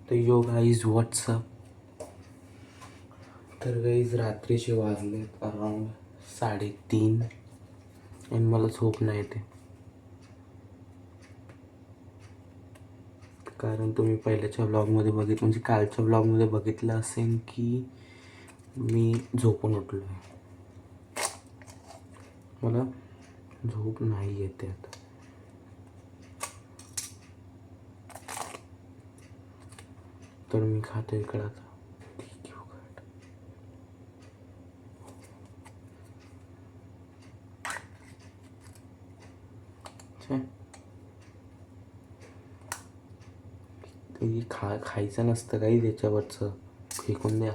तर यो guys WhatsApp. तर guys रात्रीचे वाजलेत अराउंड 3:30 आणि मला झोप नाही येते. कारण तुम्ही पहिल्याच्या ब्लॉगमध्ये म्हणजे कालच्या ब्लॉगमध्ये बघितलं असेल की मी झोपून उठलो आहे. मला झोप नाही येते आता. तर मी खातो इकडं आता. ते खायचं नसतं काही त्याच्यावरचं, फेकून द्या.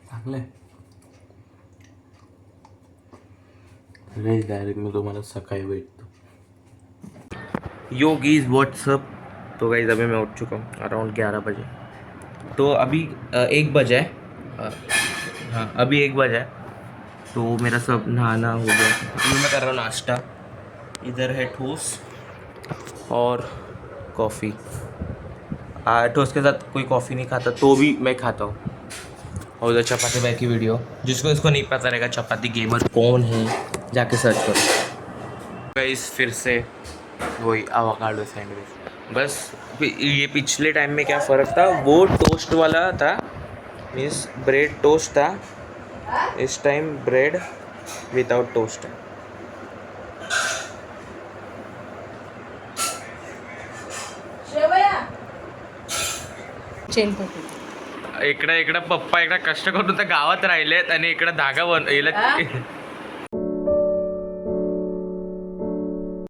चांगलं आहे. डायरेक्ट मी तुम्हाला सकाळी भेटतो. Yo guys what's up. तो गाइस अभी मैं उठ चुका हूँ अराउंड 11 बजे. तो अभी 1 बजा है. हाँ अभी 1 बजा है. तो मेरा सब नहाना हो गया. अभी मैं कर रहा हूँ नाश्ता. इधर है टोस्ट और कॉफ़ी. टोस्ट के साथ कोई कॉफ़ी नहीं खाता तो भी मैं खाता हूँ. और उधर चपाती भाई की वीडियो, जिसको इसको नहीं पता रहेगा चपाती गेमर कौन है जाके सर्च करो गाइस. फिर से वही एवोकाडो सैंडविच. बस ये पिछले टाइम में क्या फ़र्क था, वो टोस्ट वाला था, मीन्स ब्रेड टोस्ट था. इस टाइम ब्रेड विदाउट टोस्ट है. इकडं पप्पा कष्ट करून तर गावात राहिलेत आणि इकडं धागा